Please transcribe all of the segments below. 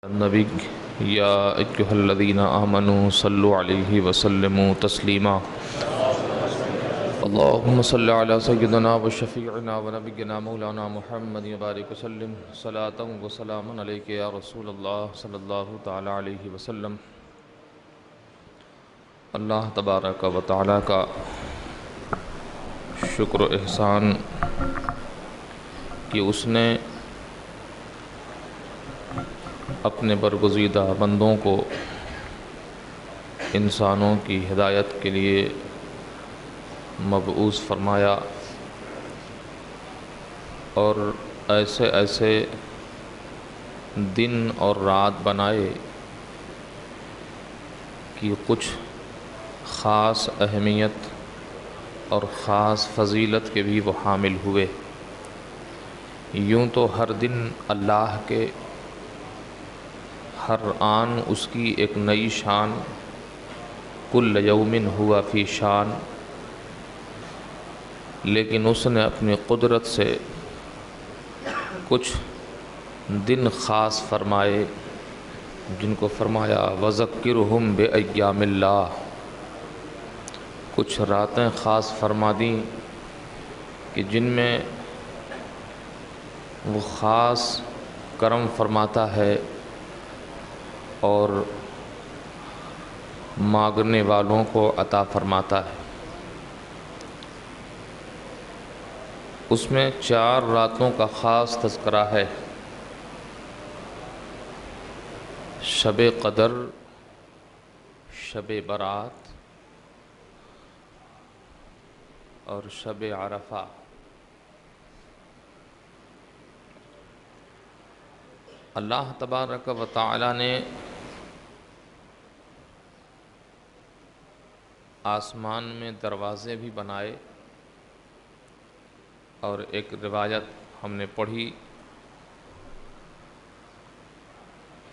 النبی یا ایھا الذین آمنوا صلوا علیہ وسلموا تسلیما اللہم صل علی سیدنا و شفیعنا و نبینا مولانا محمد بارک وسلم صلاۃ و سلام علیک یا رسول اللہ صلی اللہ تعالی علیہ وسلم۔ اللہ تبارک و تعالی کا شکر و احسان کہ اس نے اپنے برگزیدہ بندوں کو انسانوں کی ہدایت کے لیے مبعوث فرمایا اور ایسے ایسے دن اور رات بنائے کہ کچھ خاص اہمیت اور خاص فضیلت کے بھی وہ حامل ہوئے۔ یوں تو ہر دن اللہ کے ہر آن اس کی ایک نئی شان، کل یوم ہوا فی شان، لیکن اس نے اپنی قدرت سے کچھ دن خاص فرمائے جن کو فرمایا وذکرہم بایام اللہ، کچھ راتیں خاص فرما دیں کہ جن میں وہ خاص کرم فرماتا ہے اور مانگنے والوں کو عطا فرماتا ہے۔ اس میں 4 راتوں کا خاص تذکرہ ہے: شب قدر، شب برات اور شب عرفہ۔ اللہ تبارک و تعالی نے آسمان میں دروازے بھی بنائے، اور ایک روایت ہم نے پڑھی،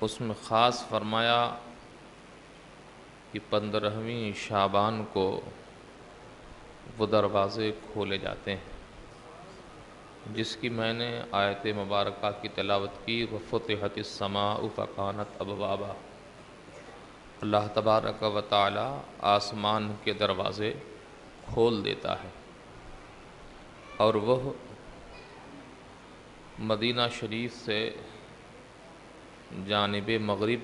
اس میں خاص فرمایا کہ 15ویں شعبان کو وہ دروازے کھولے جاتے ہیں، جس کی میں نے آیت مبارکہ کی تلاوت کی، وَفُتِحَتِ السَّمَاءُ فَكَانَتْ أَبْوَابًا۔ اللہ تبارک و تعالی آسمان کے دروازے کھول دیتا ہے، اور وہ مدینہ شریف سے جانب مغرب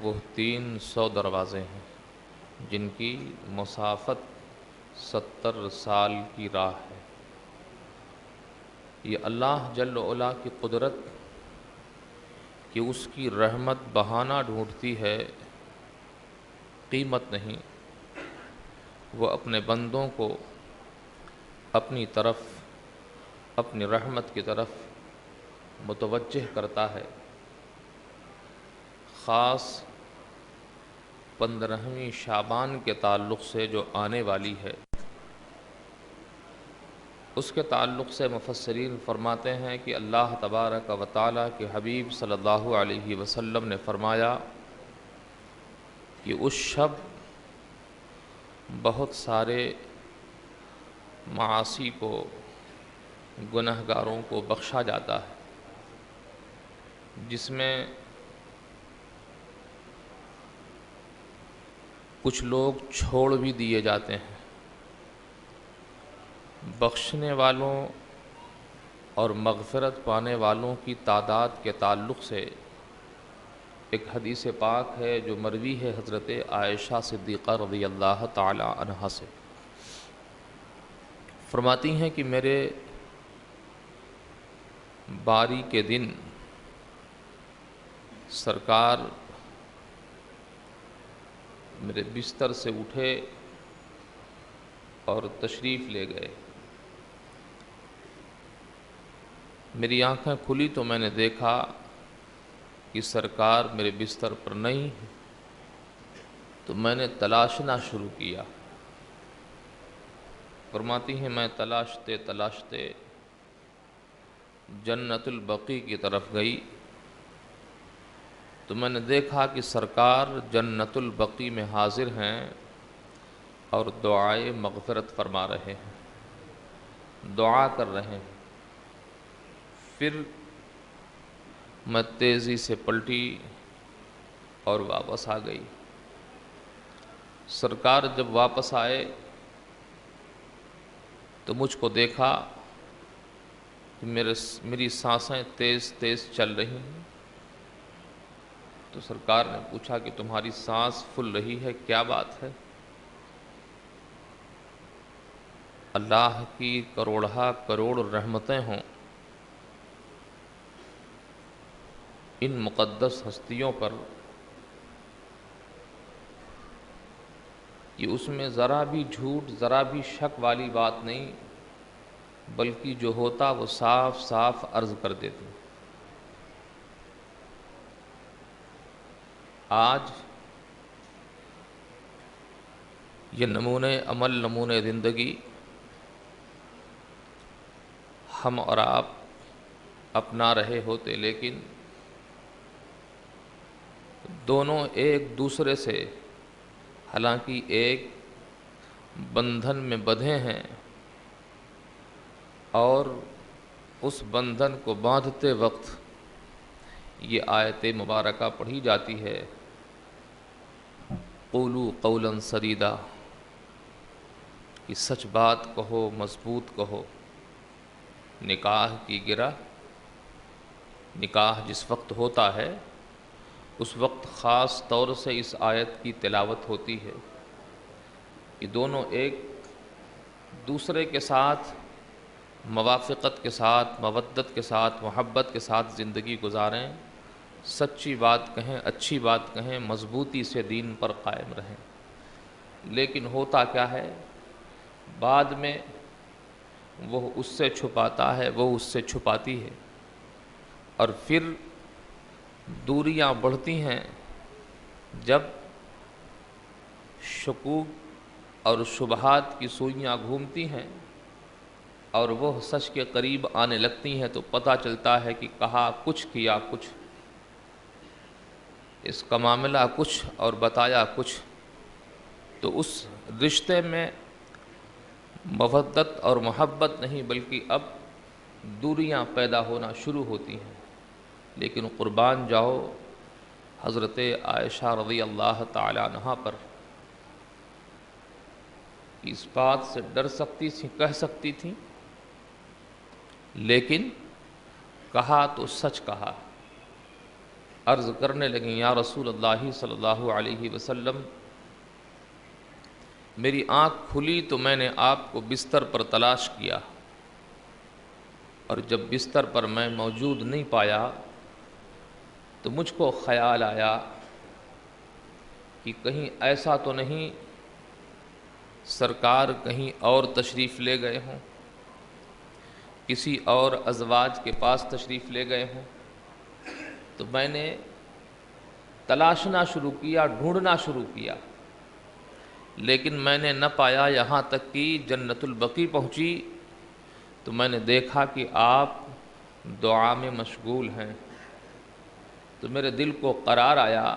وہ 300 دروازے ہیں جن کی مسافت 70 سال کی راہ ہے۔ یہ اللہ جل وعلا کی قدرت کہ اس کی رحمت بہانہ ڈھونڈتی ہے، قیمت نہیں، وہ اپنے بندوں کو اپنی طرف، اپنی رحمت کی طرف متوجہ کرتا ہے۔ خاص 15ویں شعبان کے تعلق سے جو آنے والی ہے، اس کے تعلق سے مفسرین فرماتے ہیں کہ اللہ تبارک و تعالی کے حبیب صلی اللہ علیہ وسلم نے فرمایا کہ اس شب بہت سارے معاصی کو، گنہگاروں کو بخشا جاتا ہے، جس میں کچھ لوگ چھوڑ بھی دیے جاتے ہیں۔ بخشنے والوں اور مغفرت پانے والوں کی تعداد کے تعلق سے ایک حدیث پاک ہے جو مروی ہے حضرت عائشہ صدیقہ رضی اللہ تعالی عنہا سے۔ فرماتی ہیں کہ میرے باری کے دن سرکار میرے بستر سے اٹھے اور تشریف لے گئے۔ میری آنکھیں کھلی تو میں نے دیکھا کہ سرکار میرے بستر پر نہیں، تو میں نے تلاشنا شروع کیا۔ فرماتی ہیں میں تلاشتے تلاشتے جنت البقیع کی طرف گئی، تو میں نے دیکھا کہ سرکار جنت البقیع میں حاضر ہیں اور دعائے مغفرت فرما رہے ہیں، دعا کر رہے ہیں۔ پھر میں تیزی سے پلٹی اور واپس آ گئی۔ سرکار جب واپس آئے تو مجھ کو دیکھا کہ میری سانسیں تیز تیز چل رہی ہیں۔ تو سرکار نے پوچھا کہ تمہاری سانس پھول رہی ہے، کیا بات ہے؟ اللہ کی کروڑہ کروڑ رحمتیں ہوں ان مقدس ہستیوں پر کہ اس میں ذرا بھی جھوٹ، ذرا بھی شک والی بات نہیں، بلکہ جو ہوتا وہ صاف صاف عرض کر دیتے۔ آج یہ نمونے عمل، نمونے زندگی ہم اور آپ اپنا رہے ہوتے، لیکن دونوں ایک دوسرے سے حالانکہ ایک بندھن میں بندھے ہیں، اور اس بندھن کو باندھتے وقت یہ آیت مبارکہ پڑھی جاتی ہے، قولوا قولا سدیدا، کہ سچ بات کہو، مضبوط کہو۔ نکاح کی گرہ، نکاح جس وقت ہوتا ہے اس وقت خاص طور سے اس آیت کی تلاوت ہوتی ہے کہ دونوں ایک دوسرے کے ساتھ موافقت کے ساتھ، مودت کے ساتھ، محبت کے ساتھ زندگی گزاریں، سچی بات کہیں، اچھی بات کہیں، مضبوطی سے دین پر قائم رہیں۔ لیکن ہوتا کیا ہے، بعد میں وہ اس سے چھپاتا ہے، وہ اس سے چھپاتی ہے، اور پھر دوریاں بڑھتی ہیں جب شکوک اور شبہات کی سوئیاں گھومتی ہیں اور وہ سچ کے قریب آنے لگتی ہیں، تو پتہ چلتا ہے کہ کہا کچھ کیا کچھ، اس کا معاملہ کچھ اور بتایا کچھ۔ تو اس رشتے میں مودت اور محبت نہیں بلکہ اب دوریاں پیدا ہونا شروع ہوتی ہیں۔ لیکن قربان جاؤ حضرت عائشہ رضی اللہ تعالی عنہا پر، اس بات سے ڈر سکتی تھی، کہہ سکتی تھی، لیکن کہا تو سچ کہا۔ عرض کرنے لگیں، یا رسول اللہ صلی اللہ علیہ وسلم، میری آنکھ کھلی تو میں نے آپ کو بستر پر تلاش کیا، اور جب بستر پر میں موجود نہیں پایا تو مجھ کو خیال آیا کہ کہیں ایسا تو نہیں سرکار کہیں اور تشریف لے گئے ہوں، کسی اور ازواج کے پاس تشریف لے گئے ہوں۔ تو میں نے تلاشنا شروع کیا، ڈھونڈنا شروع کیا، لیکن میں نے نہ پایا، یہاں تک کہ جنت البقیع پہنچی تو میں نے دیکھا کہ آپ دعا میں مشغول ہیں۔ تو میرے دل کو قرار آیا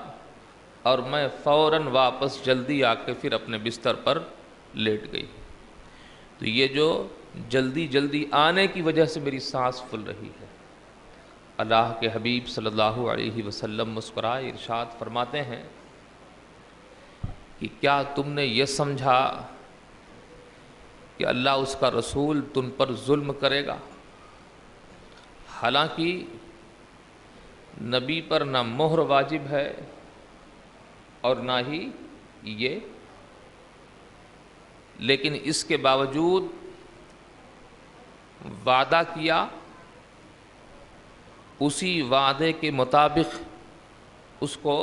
اور میں فوراً واپس جلدی آ کے پھر اپنے بستر پر لیٹ گئی۔ تو یہ جو جلدی جلدی آنے کی وجہ سے میری سانس پھول رہی ہے۔ اللہ کے حبیب صلی اللہ علیہ وسلم مسکرائے ارشاد فرماتے ہیں کہ کیا تم نے یہ سمجھا کہ اللہ اس کا رسول تم پر ظلم کرے گا؟ حالانکہ نبی پر نہ مہر واجب ہے اور نہ ہی یہ، لیکن اس کے باوجود وعدہ کیا، اسی وعدے کے مطابق اس کو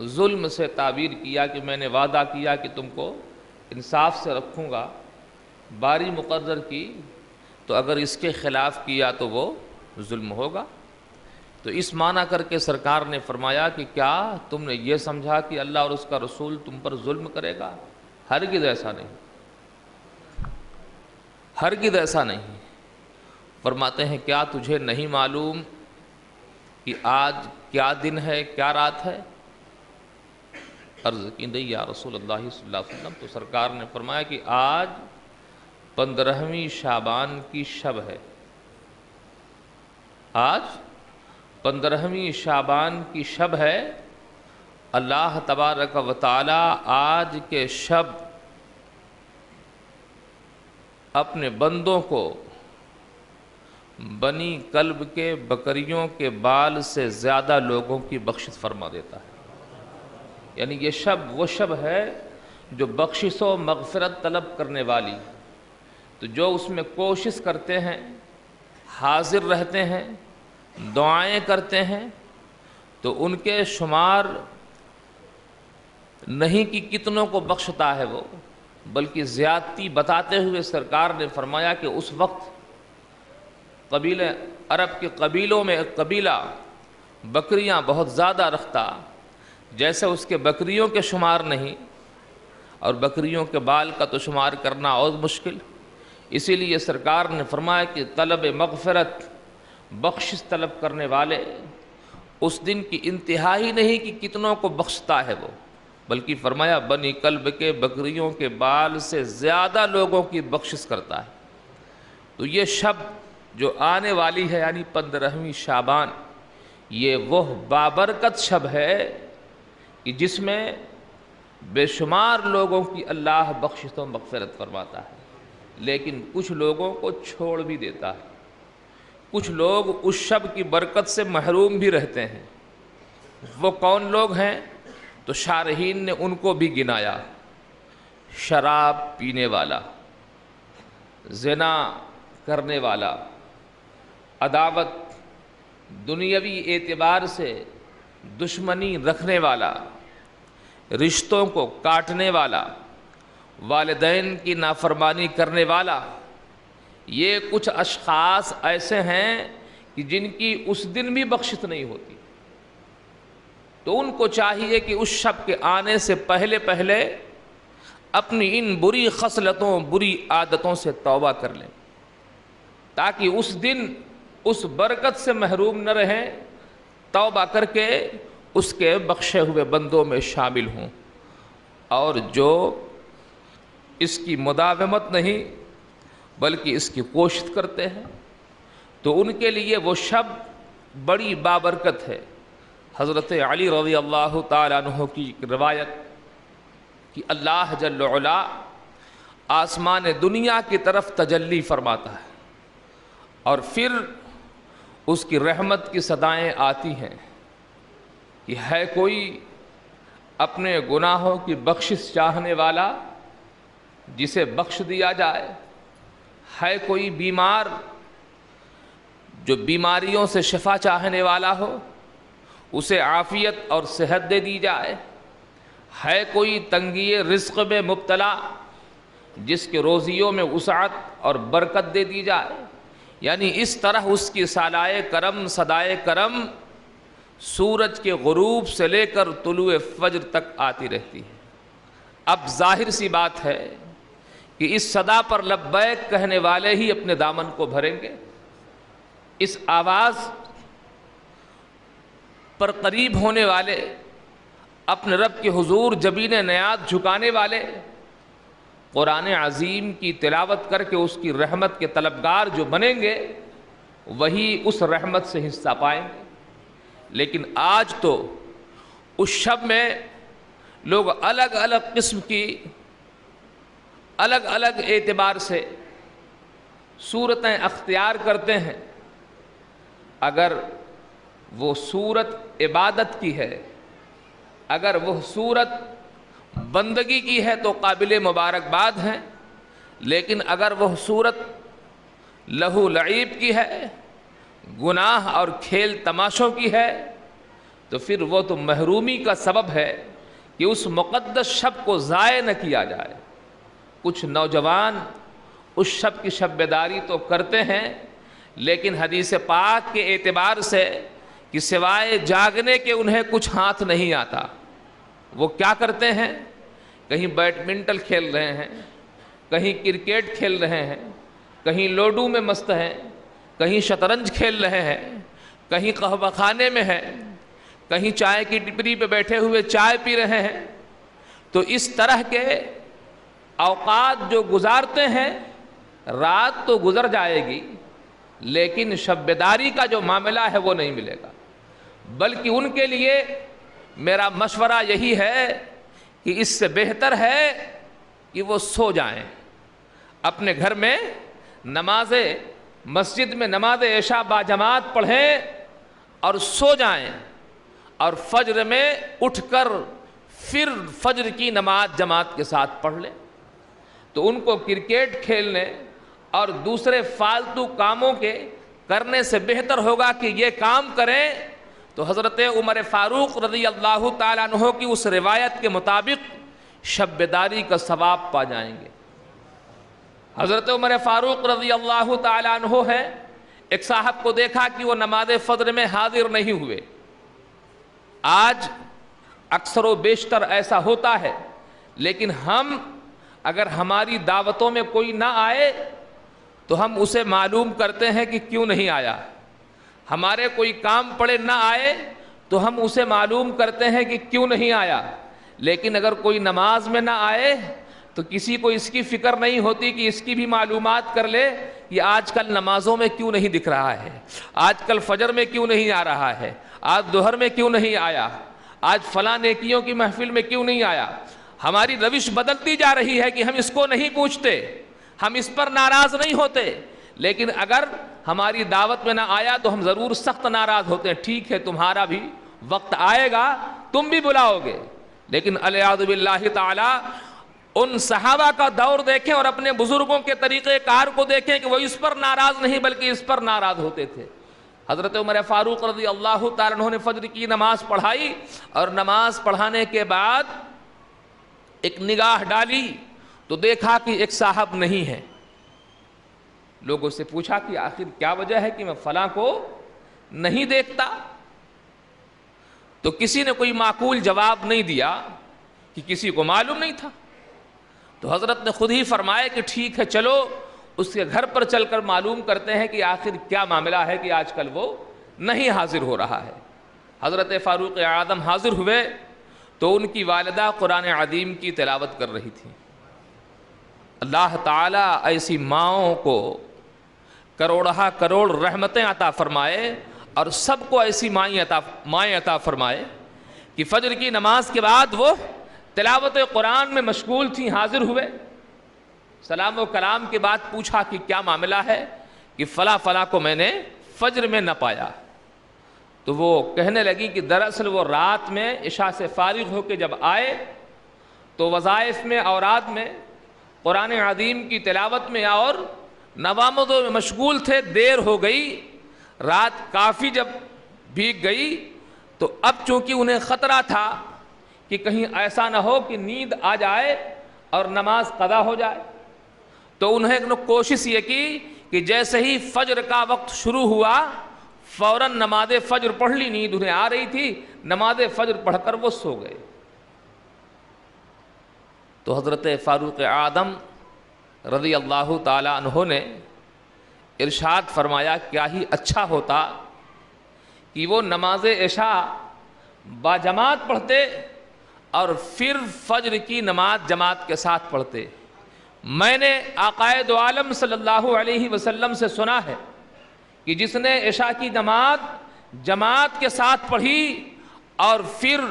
ظلم سے تعبیر کیا کہ میں نے وعدہ کیا کہ تم کو انصاف سے رکھوں گا، باری مقرر کی، تو اگر اس کے خلاف کیا تو وہ ظلم ہوگا۔ تو اس معنی کر کے سرکار نے فرمایا کہ کیا تم نے یہ سمجھا کہ اللہ اور اس کا رسول تم پر ظلم کرے گا؟ ہرگز ایسا نہیں، ہرگز ایسا نہیں۔ فرماتے ہیں کیا تجھے نہیں معلوم کہ آج کیا دن ہے، کیا رات ہے؟ عرض کی نہیں یا رسول اللہ صلی اللہ علیہ وسلم۔ تو سرکار نے فرمایا کہ آج 15ویں شعبان کی شب ہے، آج 15ویں شعبان کی شب ہے۔ اللہ تبارک و تعالی آج کے شب اپنے بندوں کو بنی کلب کے بکریوں کے بال سے زیادہ لوگوں کی بخشش فرما دیتا ہے۔ یعنی یہ شب وہ شب ہے جو بخشش و مغفرت طلب کرنے والی، تو جو اس میں کوشش کرتے ہیں، حاضر رہتے ہیں، دعائیں کرتے ہیں، تو ان کے شمار نہیں کہ کتنوں کو بخشتا ہے وہ، بلکہ زیادتی بتاتے ہوئے سرکار نے فرمایا کہ اس وقت قبیلے عرب کے قبیلوں میں ایک قبیلہ بکریاں بہت زیادہ رکھتا، جیسے اس کے بکریوں کے شمار نہیں، اور بکریوں کے بال کا تو شمار کرنا اور مشکل، اسی لیے سرکار نے فرمایا کہ طلب مغفرت، بخشش طلب کرنے والے اس دن کی انتہا ہی نہیں کہ کتنوں کو بخشتا ہے وہ، بلکہ فرمایا بنی کلب کے بکریوں کے بال سے زیادہ لوگوں کی بخشش کرتا ہے۔ تو یہ شب جو آنے والی ہے، یعنی 15ویں شعبان، یہ وہ بابرکت شب ہے کہ جس میں بے شمار لوگوں کی اللہ بخشش و مغفرت فرماتا ہے، لیکن کچھ لوگوں کو چھوڑ بھی دیتا ہے، کچھ لوگ اس شب کی برکت سے محروم بھی رہتے ہیں۔ وہ کون لوگ ہیں؟ تو شارحین نے ان کو بھی گنایا: شراب پینے والا، زنا کرنے والا، عداوت، دنیاوی اعتبار سے دشمنی رکھنے والا، رشتوں کو کاٹنے والا، والدین کی نافرمانی کرنے والا۔ یہ کچھ اشخاص ایسے ہیں کہ جن کی اس دن بھی بخشش نہیں ہوتی، تو ان کو چاہیے کہ اس شب کے آنے سے پہلے پہلے اپنی ان بری خصلتوں، بری عادتوں سے توبہ کر لیں، تاکہ اس دن اس برکت سے محروم نہ رہیں، توبہ کر کے اس کے بخشے ہوئے بندوں میں شامل ہوں۔ اور جو اس کی مداومت نہیں بلکہ اس کی کوشش کرتے ہیں، تو ان کے لیے وہ شب بڑی بابرکت ہے۔ حضرت علی رضی اللہ تعالیٰ عنہ کی روایت کہ اللہ جل وعلا آسمان دنیا کی طرف تجلی فرماتا ہے، اور پھر اس کی رحمت کی صدائیں آتی ہیں کہ ہے کوئی اپنے گناہوں کی بخشش چاہنے والا جسے بخش دیا جائے، ہے کوئی بیمار جو بیماریوں سے شفا چاہنے والا ہو اسے عافیت اور صحت دے دی جائے، ہے کوئی تنگی رزق میں مبتلا جس کے روزیوں میں وسعت اور برکت دے دی جائے۔ یعنی اس طرح اس کی سالائے کرم، صدائے کرم سورج کے غروب سے لے کر طلوع فجر تک آتی رہتی ہے۔ اب ظاہر سی بات ہے کہ اس صدا پر لبیک کہنے والے ہی اپنے دامن کو بھریں گے، اس آواز پر قریب ہونے والے، اپنے رب کے حضور جبین نیاز جھکانے والے، قرآن عظیم کی تلاوت کر کے اس کی رحمت کے طلبگار جو بنیں گے، وہی اس رحمت سے حصہ پائیں گے۔ لیکن آج تو اس شب میں لوگ الگ الگ قسم کی، الگ الگ اعتبار سے صورتیں اختیار کرتے ہیں۔ اگر وہ صورت عبادت کی ہے، اگر وہ صورت بندگی کی ہے تو قابل مبارکباد ہیں، لیکن اگر وہ صورت لہو لعیب کی ہے، گناہ اور کھیل تماشوں کی ہے، تو پھر وہ تو محرومی کا سبب ہے کہ اس مقدس شب کو ضائع نہ کیا جائے۔ کچھ نوجوان اس شب کی شب بیداری تو کرتے ہیں، لیکن حدیث پاک کے اعتبار سے کہ سوائے جاگنے کے انہیں کچھ ہاتھ نہیں آتا۔ وہ کیا کرتے ہیں؟ کہیں بیڈمنٹن کھیل رہے ہیں، کہیں کرکٹ کھیل رہے ہیں، کہیں لوڈو میں مست ہیں، کہیں شطرنج کھیل رہے ہیں، کہیں قہوہ خانے میں ہیں، کہیں چائے کی ٹپری پہ بیٹھے ہوئے چائے پی رہے ہیں۔ تو اس طرح کے اوقات جو گزارتے ہیں، رات تو گزر جائے گی لیکن شب بیداری کا جو معاملہ ہے وہ نہیں ملے گا۔ بلکہ ان کے لیے میرا مشورہ یہی ہے کہ اس سے بہتر ہے کہ وہ سو جائیں، اپنے گھر میں مسجد میں نماز عشاء باجماعت پڑھیں اور سو جائیں، اور فجر میں اٹھ کر پھر فجر کی نماز جماعت کے ساتھ پڑھ لیں۔ تو ان کو کرکٹ کھیلنے اور دوسرے فالتو کاموں کے کرنے سے بہتر ہوگا کہ یہ کام کریں۔ تو حضرت عمر فاروق رضی اللہ تعالیٰ عنہ کی اس روایت کے مطابق شب بیداری کا ثواب پا جائیں گے۔ حضرت عمر فاروق رضی اللہ تعالیٰ عنہ ہے، ایک صاحب کو دیکھا کہ وہ نماز فجر میں حاضر نہیں ہوئے۔ آج اکثر و بیشتر ایسا ہوتا ہے، لیکن ہم اگر ہماری دعوتوں میں کوئی نہ آئے تو ہم اسے معلوم کرتے ہیں کہ کیوں نہیں آیا، ہمارے کوئی کام پڑے نہ آئے تو ہم اسے معلوم کرتے ہیں کہ کیوں نہیں آیا، لیکن اگر کوئی نماز میں نہ آئے تو کسی کو اس کی فکر نہیں ہوتی کہ اس کی بھی معلومات کر لے کہ آج کل نمازوں میں کیوں نہیں دکھ رہا ہے، آج کل فجر میں کیوں نہیں آ رہا ہے، آج ظہر میں کیوں نہیں آیا، آج فلاں نیکیوں کی محفل میں کیوں نہیں آیا۔ ہماری روش بدلتی جا رہی ہے کہ ہم اس کو نہیں پوچھتے، ہم اس پر ناراض نہیں ہوتے، لیکن اگر ہماری دعوت میں نہ آیا تو ہم ضرور سخت ناراض ہوتے ہیں۔ ٹھیک ہے، تمہارا بھی وقت آئے گا، تم بھی بلاؤ گے، لیکن الیاذ باللہ تعالی ان صحابہ کا دور دیکھیں اور اپنے بزرگوں کے طریقہ کار کو دیکھیں کہ وہ اس پر ناراض نہیں بلکہ اس پر ناراض ہوتے تھے۔ حضرت عمر فاروق رضی اللہ تعالیٰ عنہ نے فجر کی نماز پڑھائی، اور نماز پڑھانے کے بعد ایک نگاہ ڈالی تو دیکھا کہ ایک صاحب نہیں ہے۔ لوگوں سے پوچھا کہ آخر کیا وجہ ہے کہ میں فلاں کو نہیں دیکھتا؟ تو کسی نے کوئی معقول جواب نہیں دیا کہ کسی کو معلوم نہیں تھا۔ تو حضرت نے خود ہی فرمایا کہ ٹھیک ہے، چلو اس کے گھر پر چل کر معلوم کرتے ہیں کہ آخر کیا معاملہ ہے کہ آج کل وہ نہیں حاضر ہو رہا ہے۔ حضرت فاروق اعظم حاضر ہوئے تو ان کی والدہ قرآن عظیم کی تلاوت کر رہی تھی۔ اللہ تعالیٰ ایسی ماؤں کو کروڑہ کروڑ رحمتیں عطا فرمائے، اور سب کو ایسی مائیں عطا فرمائے کہ فجر کی نماز کے بعد وہ تلاوت قرآن میں مشغول تھیں، حاضر ہوئے۔ سلام و کلام کے بعد پوچھا کہ کیا معاملہ ہے کہ فلاں فلاں کو میں نے فجر میں نہ پایا۔ تو وہ کہنے لگی کہ دراصل وہ رات میں عشاء سے فارغ ہو کے جب آئے تو وظائف میں، اوراد میں، قرآن عظیم کی تلاوت میں اور نوامدوں میں مشغول تھے، دیر ہو گئی، رات کافی جب بھیگ گئی تو اب چونکہ انہیں خطرہ تھا کہ کہیں ایسا نہ ہو کہ نیند آ جائے اور نماز قضا ہو جائے، تو انہیں کوشش یہ کی کہ جیسے ہی فجر کا وقت شروع ہوا فوراً نماز فجر پڑھ لی۔ نیند انہیں آ رہی تھی، نماز فجر پڑھ کر وہ سو گئے۔ تو حضرت فاروق اعظم رضی اللہ تعالی عنہ نے ارشاد فرمایا کیا ہی اچھا ہوتا کہ وہ نماز عشاء باجماعت پڑھتے اور پھر فجر کی نماز جماعت کے ساتھ پڑھتے۔ میں نے آقائے دو عالم صلی اللہ علیہ وسلم سے سنا ہے کہ جس نے عشاء کی نماز جماعت کے ساتھ پڑھی اور پھر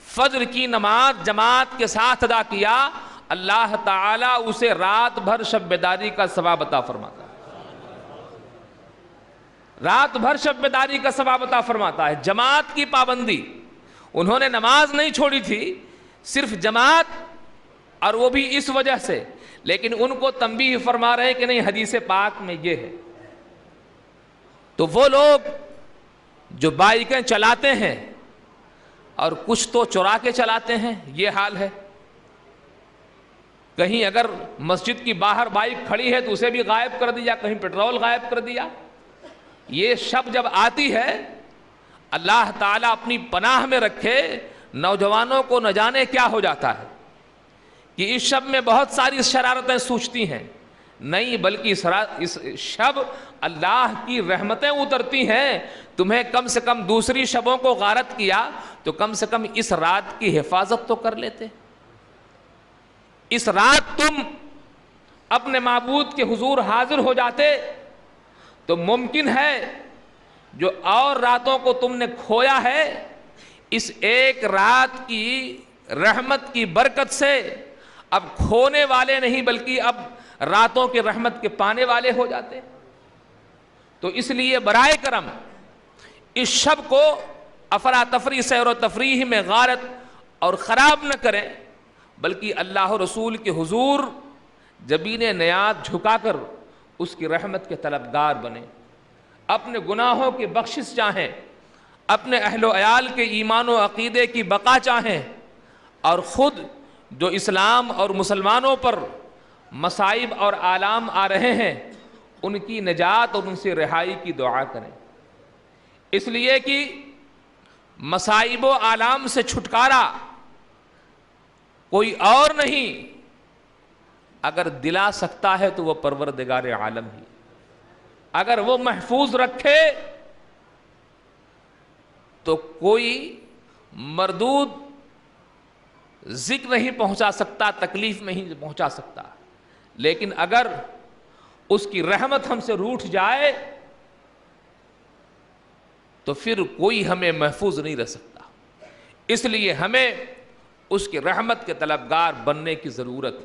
فجر کی نماز جماعت کے ساتھ ادا کیا، اللہ تعالیٰ اسے رات بھر شب بیداری کا ثواب عطا فرماتا ہے۔ رات بھر شب بیداری کا ثواب عطا فرماتا ہے۔ جماعت کی پابندی، انہوں نے نماز نہیں چھوڑی تھی، صرف جماعت، اور وہ بھی اس وجہ سے، لیکن ان کو تنبیہ فرما رہے کہ نہیں، حدیث پاک میں یہ ہے۔ تو وہ لوگ جو بائیکیں چلاتے ہیں اور کچھ تو چرا کے چلاتے ہیں، یہ حال ہے۔ کہیں اگر مسجد کی باہر بائک کھڑی ہے تو اسے بھی غائب کر دیا، کہیں پیٹرول غائب کر دیا۔ یہ شب جب آتی ہے، اللہ تعالیٰ اپنی پناہ میں رکھے، نوجوانوں کو نہ جانے کیا ہو جاتا ہے کہ اس شب میں بہت ساری شرارتیں سوچتی ہیں، نہیں بلکہ اس شب اللہ کی رحمتیں اترتی ہیں۔ تمہیں کم سے کم دوسری شبوں کو غارت کیا تو کم سے کم اس رات کی حفاظت تو کر لیتے۔ اس رات تم اپنے معبود کے حضور حاضر ہو جاتے تو ممکن ہے جو اور راتوں کو تم نے کھویا ہے، اس ایک رات کی رحمت کی برکت سے اب کھونے والے نہیں بلکہ اب راتوں کے رحمت کے پانے والے ہو جاتے۔ تو اس لیے برائے کرم اس شب کو افراتفری سیر و تفریح میں غارت اور خراب نہ کریں، بلکہ اللہ و رسول کے حضور جبین نیاز جھکا کر اس کی رحمت کے طلبگار بنیں، اپنے گناہوں کی بخشش چاہیں، اپنے اہل و عیال کے ایمان و عقیدے کی بقا چاہیں، اور خود جو اسلام اور مسلمانوں پر مصائب اور آلام آ رہے ہیں ان کی نجات اور ان سے رہائی کی دعا کریں، اس لیے کہ مصائب و آلام سے چھٹکارا کوئی اور نہیں اگر دلا سکتا ہے تو وہ پروردگار عالم ہی، اگر وہ محفوظ رکھے تو کوئی مردود ذکر نہیں پہنچا سکتا، تکلیف نہیں پہنچا سکتا، لیکن اگر اس کی رحمت ہم سے روٹھ جائے تو پھر کوئی ہمیں محفوظ نہیں رہ سکتا۔ اس لیے ہمیں اس کی رحمت کے طلبگار بننے کی ضرورت۔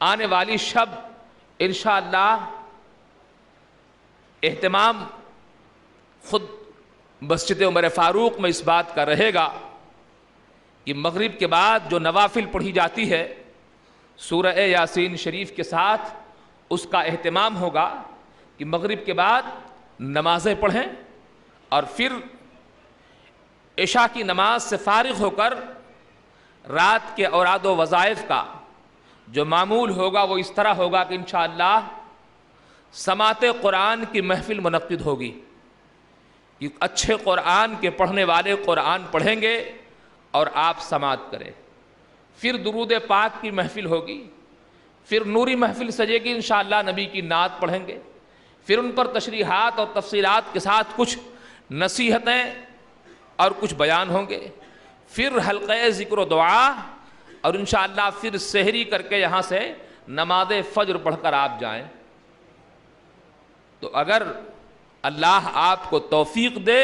آنے والی شب انشاءاللہ اہتمام خود مسجد عمر فاروق میں اس بات کا رہے گا کہ مغرب کے بعد جو نوافل پڑھی جاتی ہے سورہ یاسین شریف کے ساتھ، اس کا اہتمام ہوگا کہ مغرب کے بعد نمازیں پڑھیں اور پھر عشاء کی نماز سے فارغ ہو کر رات کے اوراد و وظائف کا جو معمول ہوگا وہ اس طرح ہوگا کہ انشاءاللہ سماعت قرآن کی محفل منعقد ہوگی، کہ اچھے قرآن کے پڑھنے والے قرآن پڑھیں گے اور آپ سماعت کریں، پھر درود پاک کی محفل ہوگی، پھر نوری محفل سجے گی، انشاءاللہ نبی کی نعت پڑھیں گے، پھر ان پر تشریحات اور تفصیلات کے ساتھ کچھ نصیحتیں اور کچھ بیان ہوں گے، پھر حلقہ ذکر و دعا، اور انشاءاللہ پھر سحری کر کے یہاں سے نماز فجر پڑھ کر آپ جائیں۔ تو اگر اللہ آپ کو توفیق دے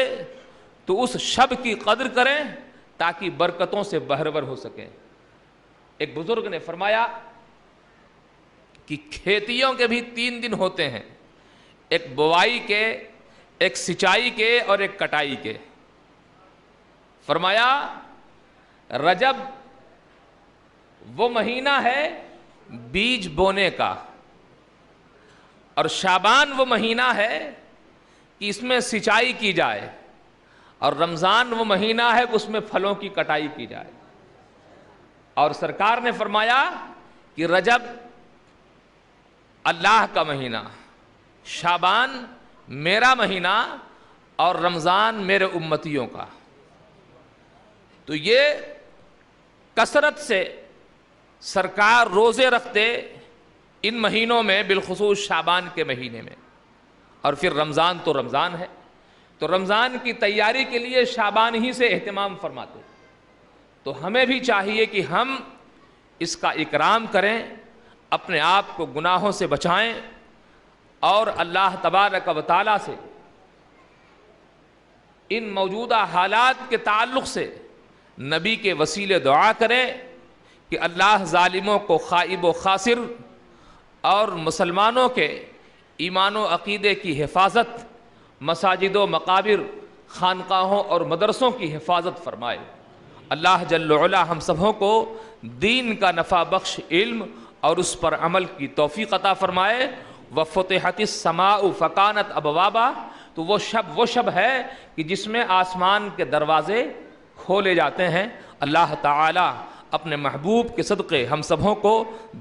تو اس شب کی قدر کریں تاکہ برکتوں سے بہرور ہو سکیں۔ ایک بزرگ نے فرمایا کہ کھیتیوں کے بھی 3 دن ہوتے ہیں، ایک بوائی کے، ایک سچائی کے اور ایک کٹائی کے۔ فرمایا رجب وہ مہینہ ہے بیج بونے کا، اور شعبان وہ مہینہ ہے کہ اس میں سچائی کی جائے، اور رمضان وہ مہینہ ہے کہ اس میں پھلوں کی کٹائی کی جائے۔ اور سرکار نے فرمایا کہ رجب اللہ کا مہینہ، شعبان میرا مہینہ، اور رمضان میرے امتیوں کا۔ تو یہ کثرت سے سرکار روزے رکھتے ان مہینوں میں، بالخصوص شعبان کے مہینے میں، اور پھر رمضان تو رمضان ہے، تو رمضان کی تیاری کے لیے شعبان ہی سے اہتمام فرماتے۔ تو ہمیں بھی چاہیے کہ ہم اس کا اکرام کریں، اپنے آپ کو گناہوں سے بچائیں، اور اللہ تبارک و تعالیٰ سے ان موجودہ حالات کے تعلق سے نبی کے وسیلے دعا کریں کہ اللہ ظالموں کو خائب و خاسر اور مسلمانوں کے ایمان و عقیدے کی حفاظت، مساجد و مقابر، خانقاہوں اور مدرسوں کی حفاظت فرمائے۔ اللہ جل وعلا ہم سبوں کو دین کا نفع بخش علم اور اس پر عمل کی توفیق عطا فرمائے۔ وَفُتِحَتِ السَّمَاءُ فَكَانَتْ أَبْوَابًا، تو وہ شب ہے کہ جس میں آسمان کے دروازے کھولے جاتے ہیں۔ اللہ تعالی اپنے محبوب کے صدقے ہم سبوں کو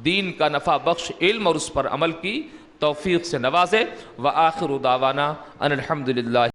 دین کا نفع بخش علم اور اس پر عمل کی توفیق سے نوازے۔ وآخر دعوانا ان الحمد للہ۔